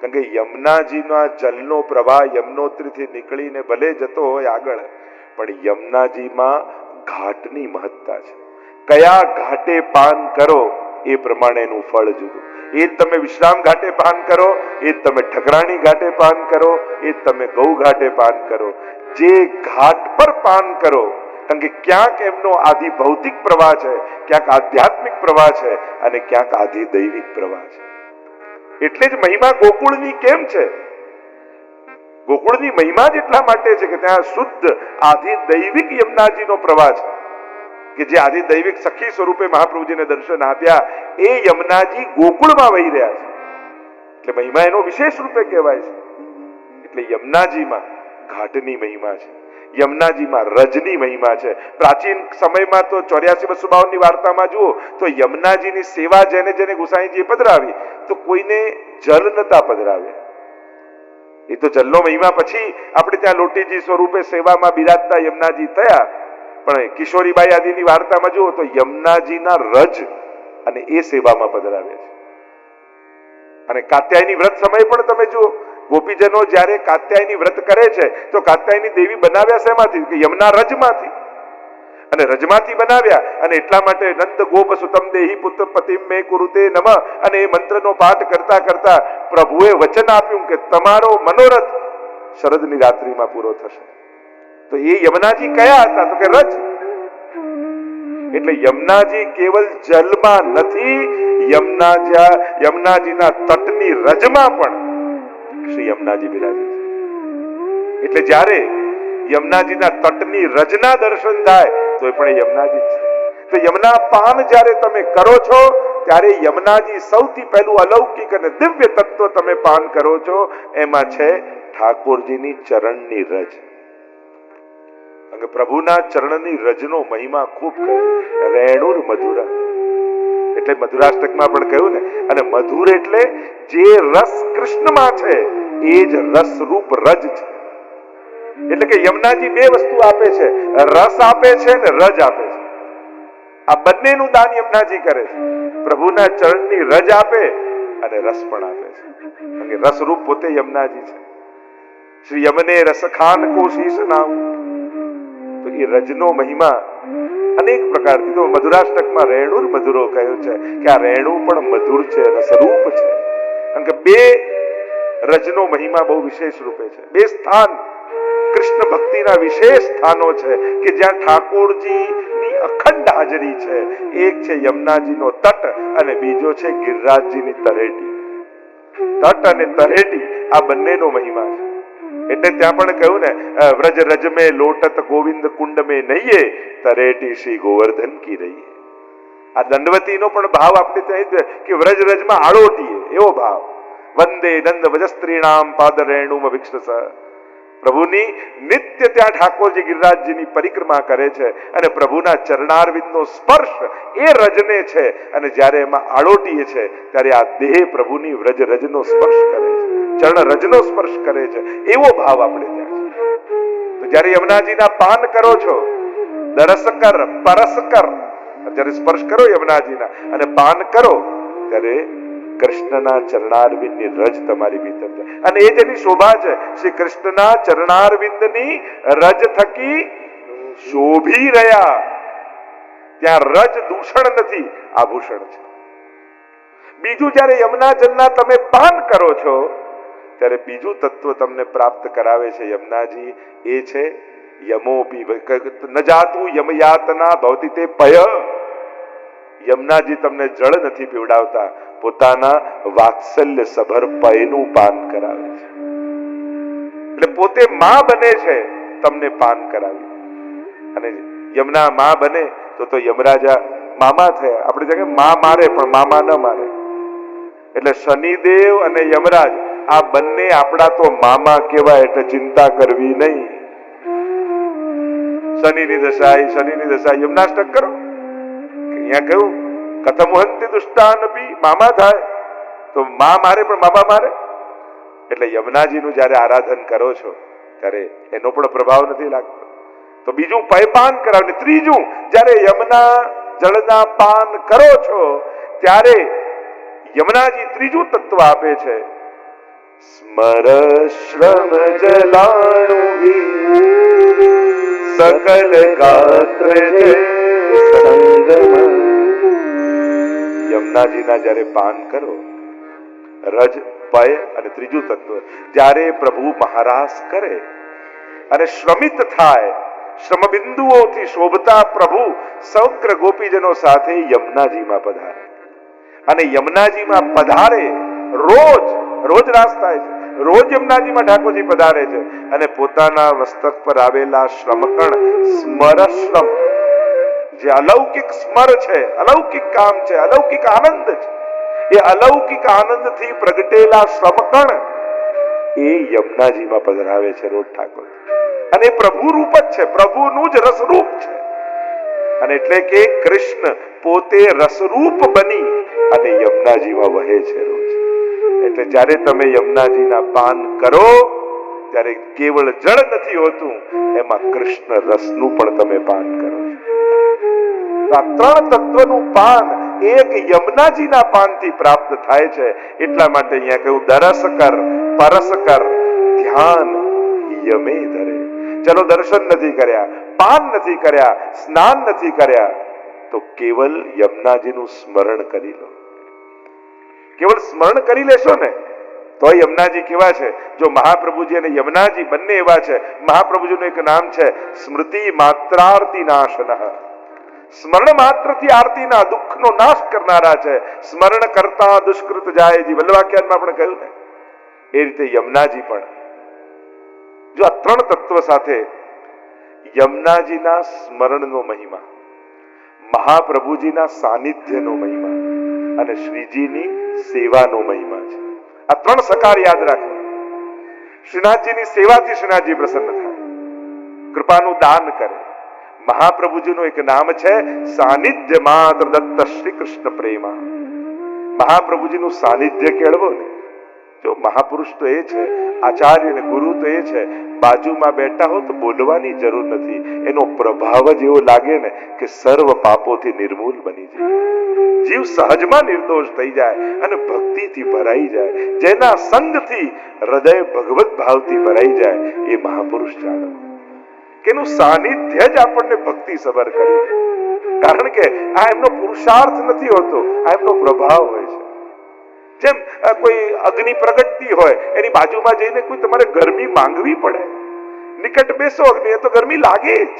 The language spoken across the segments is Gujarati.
કારણ કે યમુનાજીના જલનો પ્રવાહ યમનોત્રીથી નીકળીને ભલે જતો હોય આગળ, પણ યમુનાજીમાં ઘાટની મહત્તા છે. કયા ઘાટે પાન કરો એ પ્રમાણેનું ફળ જુદું. એ જ તમે વિશ્રામ ઘાટે પાન કરો, એ જ તમે ઠકરાણી ઘાટે પાન કરો, એ જ તમે ગૌ ઘાટે પાન કરો. જે ઘાટ પર પાન કરો, કારણ કે ક્યાંક એમનો આધિ ભૌતિક પ્રવાહ છે, ક્યાંક આધ્યાત્મિક પ્રવાહ છે, અને ક્યાંક આધિ દૈવિક પ્રવાહ છે. એટલે જ મહિમા ગોકુળની કેમ છે? ગોકુળની મહિમા જ એટલા માટે છે કે ત્યાં શુદ્ધ આધિ દૈવિક યમુનાજીનો પ્રવાહ છે, કે જે આદિ દૈવિક સખી સ્વરૂપે મહાપ્રભુજીને દર્શન આપ્યા એ યમુનાજી ગોકુળમાં વહી રહ્યા છે. એટલે મહિમા એનો વિશેષ રૂપે કહેવાય છે. એટલે યમુનાજીમાં ઘાટની મહિમા છે, યમુનાજીમાં રજની મહિમા છે. પ્રાચીન સમયમાં તો 84-252 વાર્તામાં જુઓ તો યમુનાજીની સેવા જેને જેને ગુસાઈજીએ પધરાવી તો કોઈને જલ નતા પધરાવ્યા. એ તો જલનો મહિમા પછી આપણે ત્યાં લોટીજી સ્વરૂપે સેવામાં બિરાજતા યમુનાજી થયા. પણ કિશોરીબાઈ આદિની વાર્તામાં જુઓ તો યમુનાજીના રજ અને એ સેવામાં પધરાવે છે. અને કાત્યાયની વ્રત સમય પણ તમે જુઓ, ગોપીજનો જ્યારે કાત્યાયની વ્રત કરે છે તો કાત્યાયની દેવી બનાવ્યા શેમાંથી? કે યમુના રજમાંથી. અને રજમાંથી બનાવ્યા, અને એટલા માટે નંદ ગોપ સુતમ દેહી પુત્ર પતિમ મે કુરુતે નમ, અને એ મંત્રનો પાઠ કરતા કરતા પ્રભુએ વચન આપ્યું કે તમારો મનોરથ શરદની રાત્રિમાં પૂરો થશે. તો એ યમુનાજી કયા હતા? તો કે રજ. એટલે યમુનાજી કેવલ જલમાં નથી, યમુનાજીના તટની રજમાં પણ શ્રી યમુનાજી બિરાજે છે. એટલે જ્યારે યમુનાજીના તટની રજના દર્શન થાય તો એ પણ યમુનાજી છે. તો યમુના પાન જ્યારે તમે કરો છો ત્યારે યમુનાજી સૌથી પહેલું અલૌકિક અને દિવ્ય તત્વ તમે પાન કરો છો, એમાં છે ઠાકોરજીની ચરણની રજ. પ્રભુના ચરણની રજનો મહિમા ખૂબ કહ્યું. રેણુર મધુર એટલે મધુરાષ્ટકમાં પણ કહ્યું ને. અને મધુર એટલે જે રસ કૃષ્ણમાં છે એ જ રસરૂપ રજ છે. એટલે કે યમુનાજી બે વસ્તુ આપે છે, રસ આપે છે ને રજ આપે છે. આ બંનેનું દાન યમુનાજી કરે છે. પ્રભુના ચરણની રજ આપે અને રસ પણ આપે છે, કારણ કે રસરૂપ પોતે યમુનાજી છે. શ્રી યમને રસખાન કો શીશ નામ. તો એ રજનો મહિમા અનેક પ્રકારથી, તો મધુરાષ્ટકમાં રેણુર મધુરો કહ્યું છે કે આ રેણુ પણ મધુર છે, રસરૂપ છે. કારણ કે બે રજનો મહિમા બહુ વિશેષ રૂપે છે. બે સ્થાન કૃષ્ણ ભક્તિના વિશેષ સ્થાનો છે કે જ્યાં ઠાકોરજીની અખંડ હાજરી છે. એક છે યમુનાજીનો તટ અને બીજો છે ગિરિરાજજીની તરેટી. તટ અને તરેટી આ બંનેનો મહિમા છે. એટલે ત્યાં પણ કહ્યું ને, વ્રજ રજ મેં લોટત ગોવિંદ કુંડ મેં નહીએ, તરેટી શ્રી ગોવર્ધન કી રહીએ. આ દંડવતીનો પણ ભાવ આપણે ત્યાં કે વ્રજ રજમાં આળોટીએ એવો ભાવ. વંદે નંદ વજસ્ત્રીણામ પાદ રેણુમ વિક્ષસ. પ્રભુની નિત્ય ત્યાં ઠાકોરજી ગિરિરાજજીની પરિક્રમા કરે છે અને પ્રભુના ચરણારવિંદનો સ્પર્શ એ રજને છે. અને જ્યારે એમાં આળોટીએ છે ત્યારે આ દેહ પ્રભુની વ્રજ રજનો સ્પર્શ કરે છે, ચરણ રજનો સ્પર્શ કરે છે, એવો ભાવ આપણે ત્યાં છે. તો જ્યારે યમુનાજીના પાન કરો છો, દરસ કર પરસ કર, જ્યારે સ્પર્શ કરો યમુનાજીના અને પાન કરો ત્યારે કૃષ્ણના ચરણારવિંદની રજ તમારી ભીતર છે. અને એ જેની શોભા છે, શ્રી કૃષ્ણના ચરણારવિંદની રજ થકી શોભી રહ્યા. ત્યાં રજ દૂષણ નથી, આભૂષણ છે. બીજું, જ્યારે યમુના જલના તમે પાન કરો છો ત્યારે બીજું તત્વ તમને પ્રાપ્ત કરાવે છે યમુનાજી. એ છે યમોપી ન જાતું યમયાતના ભવતી તે પય. યમુનાજી તમને જળ નથી પીવડાવતા, પોતાના વાત્સલ્ય સભર પયનું પાન કરાવે છે. એટલે પોતે માં બને છે તમને પાન કરાવી. અને યમુના માં બને તો યમરાજા મામા થયા. આપણે જગ્યાએ માં મારે પણ મામા ન મારે. એટલે શનિદેવ અને યમરાજ આ બંને આપણા તો મામા કહેવાય, એટલે ચિંતા કરવી નહીં. શનિની દશા યમનાષ્ટક કરો. અહીંયા કહ્યું કથમોહંતિ દુષ્ટાનપી, મામા થાય તો મા મારે પણ મામા મારે. એટલે યમુનાજીનું જ્યારે આરાધન કરો છો ત્યારે એનો પણ પ્રભાવ નથી લાગતો. તો બીજું પયપાન કરાવે. ત્રીજું, જ્યારે યમુના જળના પાન કરો છો ત્યારે યમુનાજી ત્રીજું તત્વ આપે છે, સ્મર શ્રમ જલાણુ સકલ ગાત્ર જય સંગમ. યમુનાજીના જ્યારે પાન કરો, રજ પય અને ત્રીજું તત્વ જ્યારે પ્રભુ મહારાસ કરે અને શ્રમિત થાય, શ્રમબિંદુઓથી શોભતા પ્રભુ સમગ્ર ગોપીજનો સાથે યમુનાજીમાં પધારે. અને યમુનાજીમાં પધારે, રોજ રાસ થાય છે, રોજ યમુનાજીમાં ઠાકોરજી પધારે છે અને પોતાના મસ્તક પર આવેલા શ્રમકણ સ્મરશ્રમ, જે અલૌકિક સ્મર છે, અલૌકિક કામ છે, અલૌકિક આનંદ છે, એ અલૌકિક આનંદથી પ્રગટેલા શ્રમકણ એ યમુનાજીમાં પધરાવે છે રોજ ઠાકોર. અને પ્રભુ રૂપ જ છે, પ્રભુનું જ રસરૂપ છે. અને એટલે કે કૃષ્ણ પોતે રસરૂપ બની અને યમુનાજીમાં વહે છે રોજ. એટલે જ્યારે તમે યમુનાજીના પાન કરો ત્યારે કેવળ જળ નથી હોતું, એમાં કૃષ્ણ રસનું પણ તમે પાન કરો છો. આ ત્રણ તત્વનું પાન એક યમુનાજીના પાનથી પ્રાપ્ત થાય છે. એટલા માટે અહીંયા કહ્યું દરસ કર, પરસ કર, ધ્યાન યમે ધરે. ચલો દર્શન નથી કર્યા, પાન નથી કર્યા, સ્નાન નથી કર્યા, તો કેવલ યમુનાજીનું સ્મરણ કરી લો. કેવળ સ્મરણ કરી લેશો ને તો યમુનાજી કેવા છે. જો મહાપ્રભુજી અને યમુનાજી બંને એવા છે. મહાપ્રભુજીનું એક નામ છે સ્મૃતિ માત્રાર્થી નાશનઃ. સ્મરણ માત્રથી આરતીના દુઃખનો નાશ કરનારા છે. સ્મરણ કરતા દુષ્કૃત જાયજી, વલ્લભાખ્યાનમાં આપણે કહ્યું ને એ રીતે યમુનાજી પણ. જો આ ત્રણ તત્વ સાથે યમુનાજીના સ્મરણનો મહિમા, મહાપ્રભુજીના સાનિધ્યનો મહિમા અને શ્રીજીની સેવાનો મહિમા છે. આ ત્રણ સકાર યાદ રાખો. શ્રીનાથજીની સેવાથી શ્રીનાથજી પ્રસન્ન થાય, કૃપાનું દાન કરે. મહાપ્રભુજીનું એક નામ છે સાનિધ્ય માત્ર દત્ત શ્રી કૃષ્ણ પ્રેમા. મહાપ્રભુજીનું સાનિધ્ય કેળવો ને. જો મહાપુરુષ તો એ છે, આચાર્ય અને ગુરુ તો એ છે, બાજુમાં બેઠા હો તો બોલવાની જરૂર નથી, એનો પ્રભાવ જ એવો લાગે ને કે સર્વ પાપોથી નિર્મૂલ બની જાય, જીવ સહજમાં નિર્દોષ થઈ જાય અને ભક્તિથી ભરાઈ જાય. જેના સંગથી હૃદય ભગવત ભાવથી ભરાઈ જાય એ મહાપુરુષ જાણો કે એનું સાનિધ્ય જ આપણને ભક્તિ સભર કરી દે. કારણ કે આ એમનો પુરુષાર્થ નથી હોતો, આ એમનો પ્રભાવ હોય છે. જેમ કોઈ અગ્નિ પ્રગટતી હોય, એની બાજુમાં જઈને કોઈ તમારે ગરમી માંગવી પડે, નિકટ બેસો અગ્નિ તો ગરમી લાગે જ.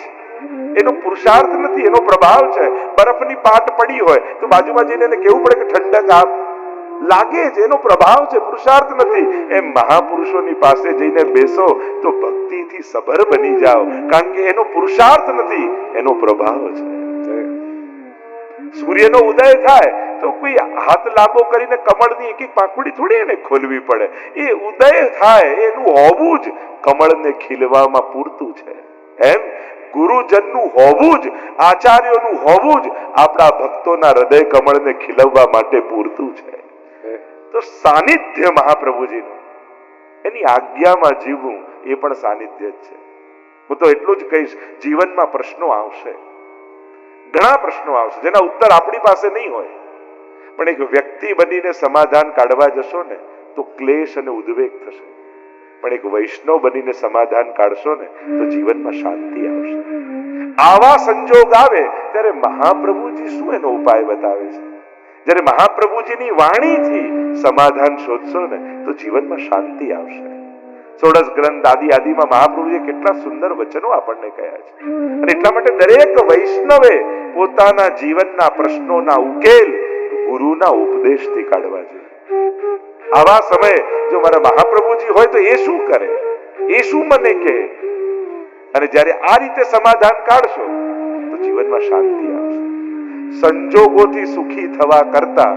એનો પુરુષાર્થ નથી, એનો પ્રભાવ છે. બરફની પાટ પડી હોય તો બાજુમાં જઈને એને કેવું પડે કે ઠંડક આપ, લાગે જ, એનો પ્રભાવ છે, પુરુષાર્થ નથી. એમ મહાપુરુષોની પાસે જઈને બેસો તો ભક્તિથી સભર બની જાઓ, કારણ કે એનો પુરુષાર્થ નથી, એનો પ્રભાવ છે. સૂર્યનો ઉદય થાય તો કોઈ હાથ લાંબો કરીને કમળની એક એક પાંખુડી થોડી એને ખોલવી પડે. એ ઉદય થાય એનું હોવું જ કમળને ખીલવામાં પૂરતું છે. એમ ગુરુજનનું હોવું જ, આચાર્યોનું હોવું જ આપણા ભક્તોના હૃદય કમળને ખીલવવા માટે પૂરતું છે. તો સાનિધ્ય મહાપ્રભુજીનું, એની આજ્ઞામાં જીવવું એ પણ સાનિધ્ય જ છે. હું તો એટલું જ કહીશ, જીવનમાં પ્રશ્નો આવશે, ઘણા પ્રશ્નો આવશે જેના ઉત્તર આપણી પાસે નહીં હોય, પણ એક વ્યક્તિ બનીને સમાધાન કાઢવા જશો ને તો ક્લેશ અને ઉદ્વેગ થશે. પણ એક વૈષ્ણવ બનીને સમાધાન કાઢશો ને તો જીવનમાં શાંતિ આવશે. આવા સંજોગ આવે ત્યારે મહાપ્રભુજી શું એનો ઉપાય બતાવે છે. જ્યારે મહાપ્રભુજીની વાણીથી સમાધાન શોધશો ને તો જીવનમાં શાંતિ આવશે. સોળસ ગ્રંથ આદિમાં મહાપ્રભુએ કેટલા સુંદર વચનો આપણને કહ્યા છે. અને એટલા માટે દરેક વૈષ્ણવે પોતાના જીવનના પ્રશ્નોના ઉકેલ ગુરુના ઉપદેશથી કાઢવા જોઈએ. આવા સમયે જો મારા મહાપ્રભુજી હોય તો એ શું કરે, એ શું મને કહે, અને જ્યારે આ રીતે સમાધાન કાઢશો તો જીવનમાં શાંતિ આવશે. સંજોગોથી સુખી થવા કરતા